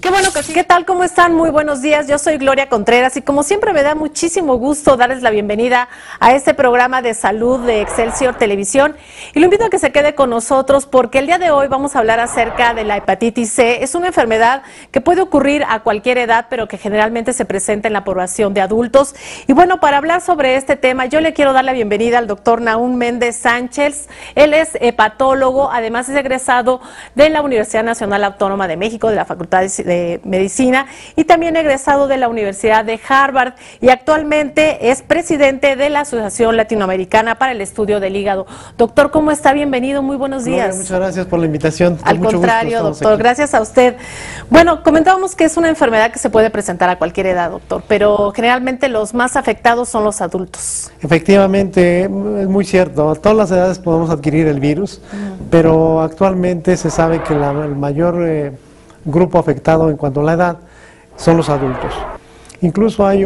Qué bueno que sí. ¿Qué tal? ¿Cómo están? Muy buenos días. Yo soy Gloria Contreras y como siempre me da muchísimo gusto darles la bienvenida a este programa de salud de Excelsior Televisión y lo invito a que se quede con nosotros porque el día de hoy vamos a hablar acerca de la hepatitis C. Es una enfermedad que puede ocurrir a cualquier edad, pero que generalmente se presenta en la población de adultos. Y bueno, para hablar sobre este tema, yo le quiero dar la bienvenida al doctor Nahum Méndez Sánchez. Él es hepatólogo, además es egresado de la Universidad Nacional Autónoma de México, de la Facultad de Medicina, y también egresado de la Universidad de Harvard, y actualmente es presidente de la Asociación Latinoamericana para el Estudio del Hígado. Doctor, ¿cómo está? Bienvenido, muy buenos días. Gloria, muchas gracias por la invitación. Al contrario, doctor, gracias a usted. Bueno, comentábamos que es una enfermedad que se puede presentar a cualquier edad, doctor, pero generalmente los más afectados son los adultos. Efectivamente, es muy cierto, a todas las edades podemos adquirir el virus, pero actualmente se sabe que el mayor grupo afectado en cuanto a la edad son los adultos. Incluso hay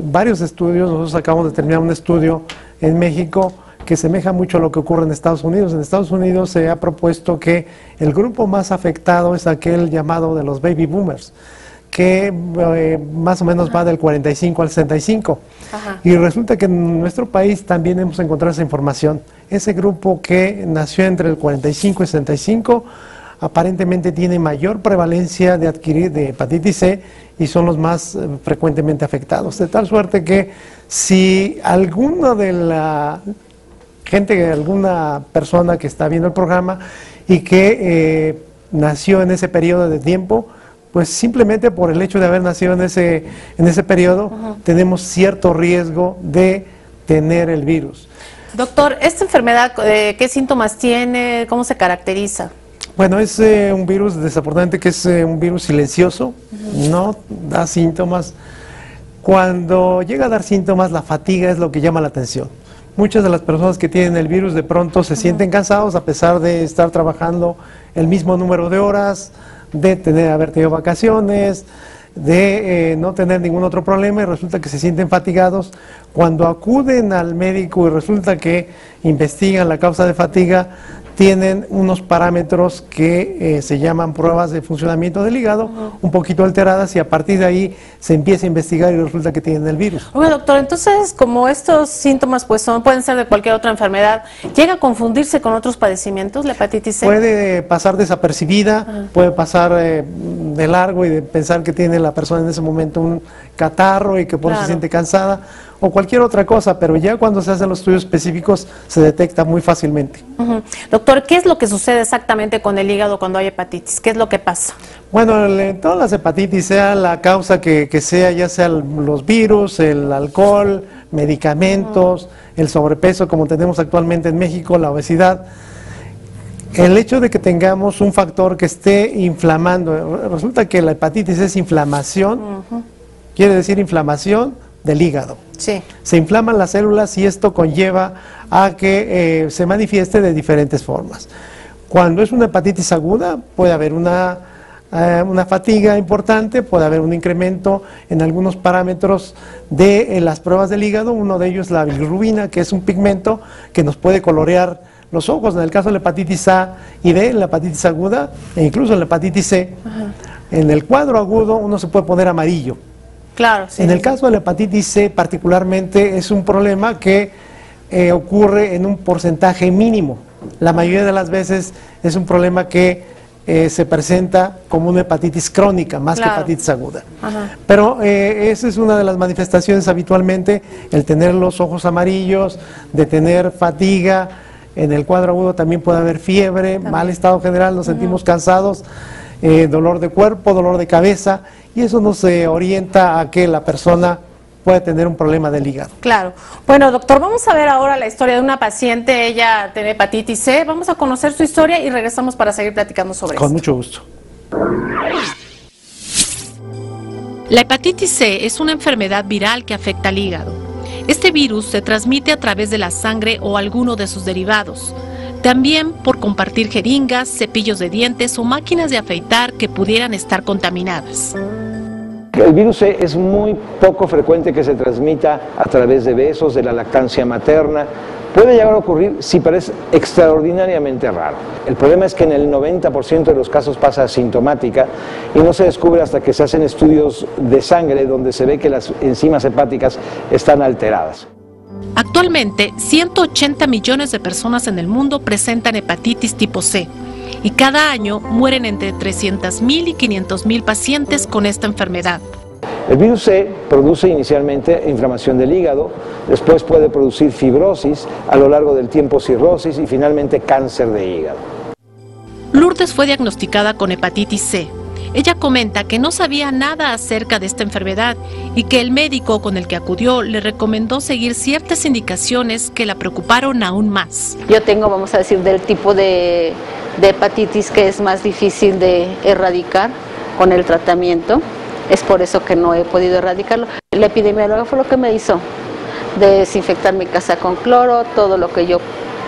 varios estudios, nosotros acabamos de terminar un estudio en México que semeja mucho a lo que ocurre en Estados Unidos. En Estados Unidos se ha propuesto que el grupo más afectado es aquel llamado de los baby boomers, que más o menos va del 45 al 65. Ajá. Y resulta que en nuestro país también hemos encontrado esa información. Ese grupo que nació entre el 45 y 65 aparentemente tiene mayor prevalencia de adquirir de hepatitis C y son los más frecuentemente afectados. De tal suerte que si alguna de la gente, alguna persona que está viendo el programa y que nació en ese periodo de tiempo, pues simplemente por el hecho de haber nacido en ese periodo, tenemos cierto riesgo de tener el virus. Doctor, ¿esta enfermedad qué síntomas tiene? ¿Cómo se caracteriza? Bueno, es un virus, desafortunadamente, que es un virus silencioso, no da síntomas. Cuando llega a dar síntomas, la fatiga es lo que llama la atención. Muchas de las personas que tienen el virus de pronto se sienten cansados a pesar de estar trabajando el mismo número de horas, de haber tenido vacaciones, de no tener ningún otro problema y resulta que se sienten fatigados. Cuando acuden al médico y resulta que investigan la causa de fatiga, tienen unos parámetros que se llaman pruebas de funcionamiento del hígado, un poquito alteradas, y a partir de ahí se empieza a investigar y resulta que tienen el virus. Oye, doctor, entonces, como estos síntomas pues pueden ser de cualquier otra enfermedad, ¿llega a confundirse con otros padecimientos, la hepatitis C? Puede pasar desapercibida, puede pasar de largo y de pensar que tiene la persona en ese momento un catarro y que por eso se siente cansada, o cualquier otra cosa, pero ya cuando se hacen los estudios específicos se detecta muy fácilmente. Doctor, ¿qué es lo que sucede exactamente con el hígado cuando hay hepatitis? ¿Qué es lo que pasa? Bueno, en todas las hepatitis, sea la causa que sea, ya sea los virus, el alcohol, medicamentos, el sobrepeso como tenemos actualmente en México, la obesidad, el hecho de que tengamos un factor que esté inflamando, resulta que la hepatitis es inflamación, quiere decir inflamación del hígado. Sí. Se inflaman las células y esto conlleva a que se manifieste de diferentes formas. Cuando es una hepatitis aguda puede haber una fatiga importante, puede haber un incremento en algunos parámetros de las pruebas del hígado. Uno de ellos la bilirrubina, que es un pigmento que nos puede colorear los ojos. En el caso de la hepatitis A y B, la hepatitis aguda e incluso en la hepatitis C, en el cuadro agudo uno se puede poner amarillo. Claro, sí. En el caso de la hepatitis C particularmente es un problema que ocurre en un porcentaje mínimo. La mayoría de las veces es un problema que se presenta como una hepatitis crónica más que hepatitis aguda. Pero esa es una de las manifestaciones habitualmente, el tener los ojos amarillos, de tener fatiga. En el cuadro agudo también puede haber fiebre, mal estado general, nos sentimos cansados, dolor de cuerpo, dolor de cabeza, y eso nos orienta a que la persona puede tener un problema del hígado. Claro. Bueno, doctor, vamos a ver ahora la historia de una paciente. Ella tiene hepatitis C. Vamos a conocer su historia y regresamos para seguir platicando sobre eso. Con mucho gusto. La hepatitis C es una enfermedad viral que afecta al hígado. Este virus se transmite a través de la sangre o alguno de sus derivados. También por compartir jeringas, cepillos de dientes o máquinas de afeitar que pudieran estar contaminadas. El virus C es muy poco frecuente que se transmita a través de besos, de la lactancia materna, Puede llegar a ocurrir, sí, pero es extraordinariamente raro. El problema es que en el 90% de los casos pasa asintomática y no se descubre hasta que se hacen estudios de sangre donde se ve que las enzimas hepáticas están alteradas. Actualmente, 180 millones de personas en el mundo presentan hepatitis tipo C y cada año mueren entre 300.000 y 500.000 pacientes con esta enfermedad. El virus C produce inicialmente inflamación del hígado, después puede producir fibrosis, a lo largo del tiempo cirrosis y finalmente cáncer de hígado. Lourdes fue diagnosticada con hepatitis C. Ella comenta que no sabía nada acerca de esta enfermedad y que el médico con el que acudió le recomendó seguir ciertas indicaciones que la preocuparon aún más. Yo tengo, vamos a decir, del tipo de hepatitis que es más difícil de erradicar con el tratamiento. Es por eso que no he podido erradicarlo. La epidemióloga fue lo que me hizo, desinfectar mi casa con cloro, todo lo que yo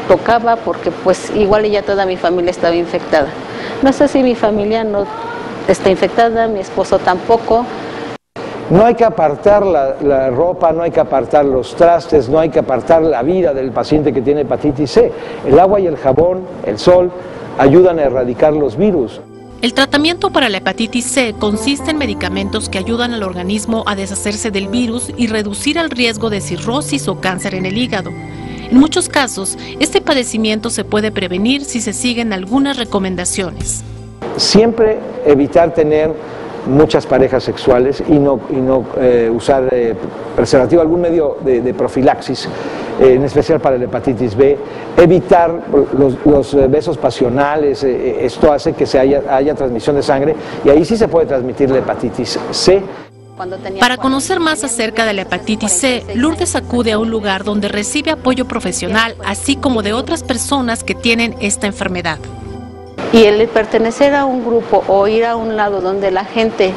tocaba, porque pues igual ya toda mi familia estaba infectada. No sé si mi familia no está infectada, mi esposo tampoco. No hay que apartar la ropa, no hay que apartar los trastes, no hay que apartar la vida del paciente que tiene hepatitis C. El agua y el jabón, el sol, ayudan a erradicar los virus. El tratamiento para la hepatitis C consiste en medicamentos que ayudan al organismo a deshacerse del virus y reducir el riesgo de cirrosis o cáncer en el hígado. En muchos casos, este padecimiento se puede prevenir si se siguen algunas recomendaciones. Siempre evitar tener muchas parejas sexuales y no usar preservativo, algún medio de profilaxis, en especial para la hepatitis B, evitar los besos pasionales, esto hace que haya transmisión de sangre y ahí sí se puede transmitir la hepatitis C. Para conocer más acerca de la hepatitis C, Lourdes acude a un lugar donde recibe apoyo profesional, así como de otras personas que tienen esta enfermedad. Y el pertenecer a un grupo o ir a un lado donde la gente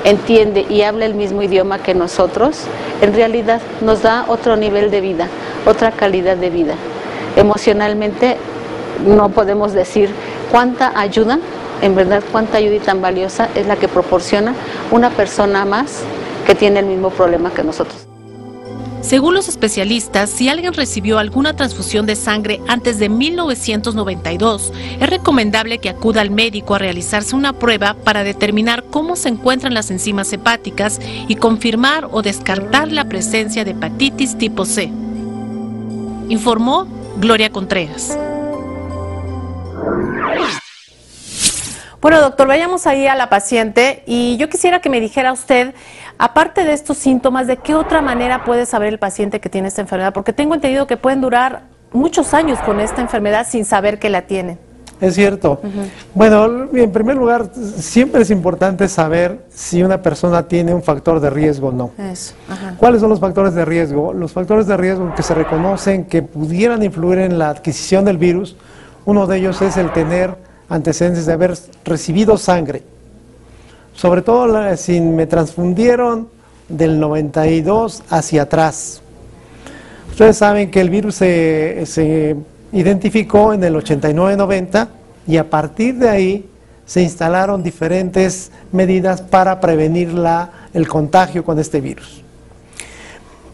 entiende y habla el mismo idioma que nosotros, en realidad nos da otro nivel de vida, otra calidad de vida. Emocionalmente no podemos decir cuánta ayuda, en verdad cuánta ayuda y tan valiosa es la que proporciona una persona más que tiene el mismo problema que nosotros. Según los especialistas, si alguien recibió alguna transfusión de sangre antes de 1992, es recomendable que acuda al médico a realizarse una prueba para determinar cómo se encuentran las enzimas hepáticas y confirmar o descartar la presencia de hepatitis tipo C. Informó Gloria Contreras. Bueno, doctor, vayamos ahí a la paciente y yo quisiera que me dijera usted, aparte de estos síntomas, ¿de qué otra manera puede saber el paciente que tiene esta enfermedad? Porque tengo entendido que pueden durar muchos años con esta enfermedad sin saber que la tienen. Es cierto. Bueno, en primer lugar, siempre es importante saber si una persona tiene un factor de riesgo o no. Eso. ¿Cuáles son los factores de riesgo? Los factores de riesgo que se reconocen que pudieran influir en la adquisición del virus, uno de ellos es el tener antecedentes de haber recibido sangre. Sobre todo si me transfundieron del 92 hacia atrás. Ustedes saben que el virus se identificó en el 89-90 y a partir de ahí se instalaron diferentes medidas para prevenir el contagio con este virus.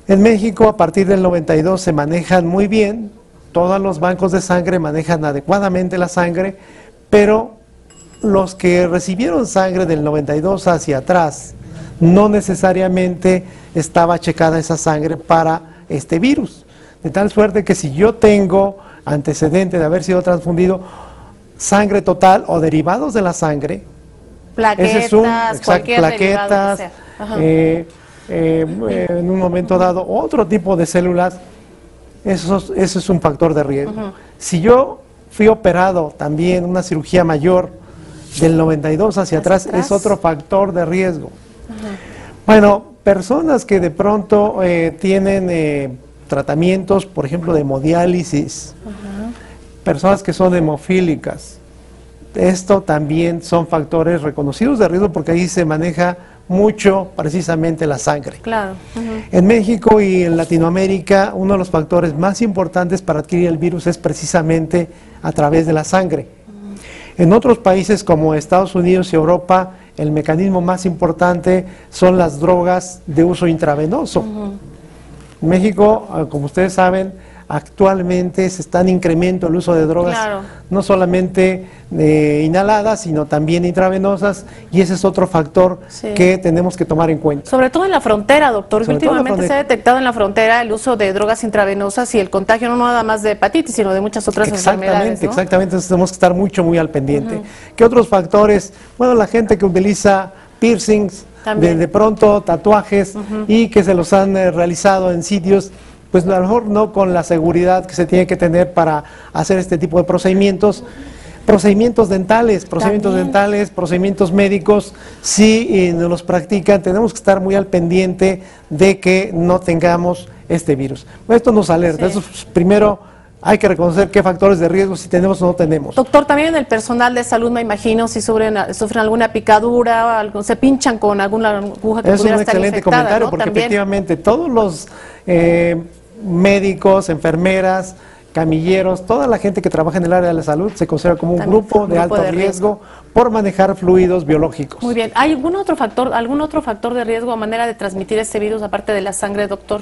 En México, a partir del 92 se manejan muy bien, todos los bancos de sangre manejan adecuadamente la sangre, pero los que recibieron sangre del 92 hacia atrás, no necesariamente estaba checada esa sangre para este virus. De tal suerte que si yo tengo antecedente de haber sido transfundido, sangre total o derivados de la sangre, plaquetas, cualquier derivado que sea. En un momento dado otro tipo de células, eso es un factor de riesgo. Si yo fui operado también, una cirugía mayor del 92 hacia atrás, es otro factor de riesgo. Bueno, personas que de pronto tienen tratamientos, por ejemplo, de hemodiálisis, personas que son hemofílicas, esto también son factores reconocidos de riesgo porque ahí se maneja mucho precisamente la sangre. Claro. En México y en Latinoamérica, uno de los factores más importantes para adquirir el virus es precisamente a través de la sangre. En otros países como Estados Unidos y Europa, el mecanismo más importante son las drogas de uso intravenoso. En México, como ustedes saben, actualmente se está en incremento el uso de drogas, Claro. no solamente inhaladas, sino también intravenosas, y ese es otro factor Sí. que tenemos que tomar en cuenta. Sobre todo en la frontera, doctor. Sobre todo en la Últimamente se ha frontera. detectado en la frontera el uso de drogas intravenosas y el contagio no nada más de hepatitis, sino de muchas otras enfermedades, ¿no? Exactamente, entonces tenemos que estar muy al pendiente. ¿Qué otros factores? Bueno, la gente que utiliza piercings, También. de pronto tatuajes y que se los han realizado en sitios, pues a lo mejor no con la seguridad que se tiene que tener para hacer este tipo de procedimientos. Procedimientos dentales, procedimientos médicos, si nos los practican, tenemos que estar muy al pendiente de que no tengamos este virus. Esto nos alerta. Sí. Eso, primero hay que reconocer qué factores de riesgo si tenemos o no tenemos. Doctor, también en el personal de salud, me imagino, si sufren alguna picadura, se pinchan con alguna aguja que Es un pudiera estar excelente infectada, comentario, ¿no? porque También. efectivamente todos los médicos, enfermeras, camilleros, toda la gente que trabaja en el área de la salud se considera como un También, grupo un de grupo alto de riesgo por manejar fluidos biológicos. Muy bien. ¿Hay algún otro factor de riesgo a manera de transmitir este virus aparte de la sangre, doctor?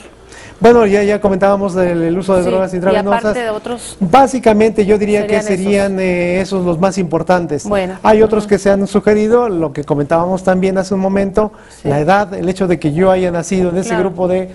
Bueno, ya comentábamos del uso de Sí, drogas y intravenosas. aparte de otros. Básicamente yo diría que Serían serían esos los más importantes. Bueno. Hay otros que se han sugerido, lo que comentábamos también hace un momento, Sí. la edad, el hecho de que yo haya nacido en ese Claro. grupo de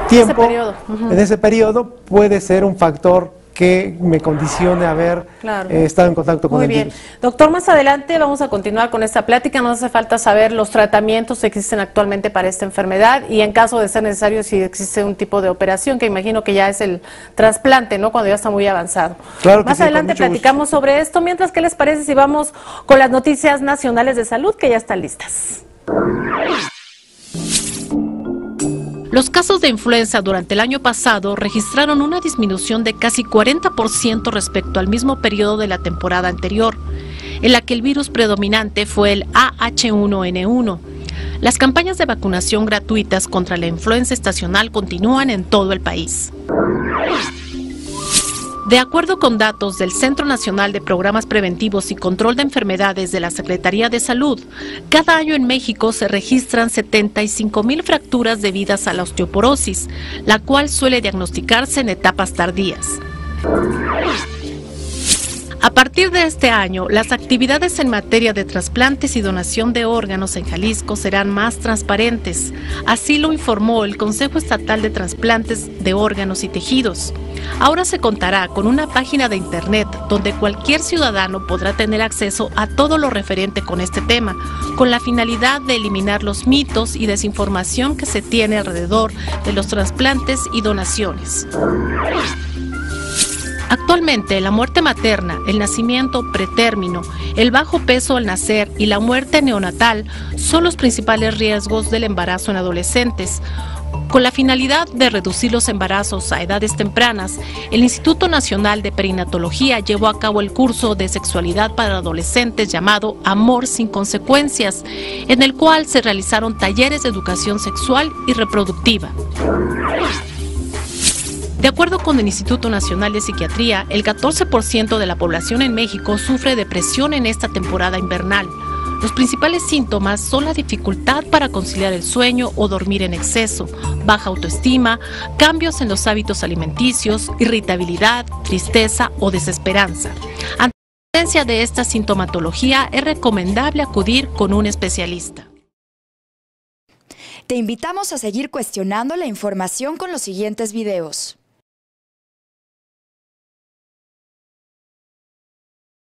tiempo, periodo. en ese periodo, puede ser un factor que me condicione a haber Claro. estado en contacto con Muy el bien. virus. Doctor, más adelante vamos a continuar con esta plática. Nos hace falta saber los tratamientos que existen actualmente para esta enfermedad y en caso de ser necesario si existe un tipo de operación, que imagino que ya es el trasplante, ¿no? Cuando ya está muy avanzado. Claro que Más sí, con adelante mucho gusto. platicamos sobre esto. Mientras, ¿qué les parece si vamos con las noticias nacionales de salud que ya están listas? Los casos de influenza durante el año pasado registraron una disminución de casi 40% respecto al mismo periodo de la temporada anterior, en la que el virus predominante fue el AH1N1. Las campañas de vacunación gratuitas contra la influenza estacional continúan en todo el país. De acuerdo con datos del Centro Nacional de Programas Preventivos y Control de Enfermedades de la Secretaría de Salud, cada año en México se registran 75,000 fracturas debidas a la osteoporosis, la cual suele diagnosticarse en etapas tardías. A partir de este año, las actividades en materia de trasplantes y donación de órganos en Jalisco serán más transparentes. Así lo informó el Consejo Estatal de Trasplantes de Órganos y Tejidos. Ahora se contará con una página de internet donde cualquier ciudadano podrá tener acceso a todo lo referente con este tema, con la finalidad de eliminar los mitos y desinformación que se tiene alrededor de los trasplantes y donaciones. Actualmente, la muerte materna, el nacimiento pretérmino, el bajo peso al nacer y la muerte neonatal son los principales riesgos del embarazo en adolescentes. Con la finalidad de reducir los embarazos a edades tempranas, el Instituto Nacional de Perinatología llevó a cabo el curso de sexualidad para adolescentes llamado Amor sin Consecuencias, en el cual se realizaron talleres de educación sexual y reproductiva. De acuerdo con el Instituto Nacional de Psiquiatría, el 14% de la población en México sufre depresión en esta temporada invernal. Los principales síntomas son la dificultad para conciliar el sueño o dormir en exceso, baja autoestima, cambios en los hábitos alimenticios, irritabilidad, tristeza o desesperanza. Ante la presencia de esta sintomatología, es recomendable acudir con un especialista. Te invitamos a seguir cuestionando la información con los siguientes videos.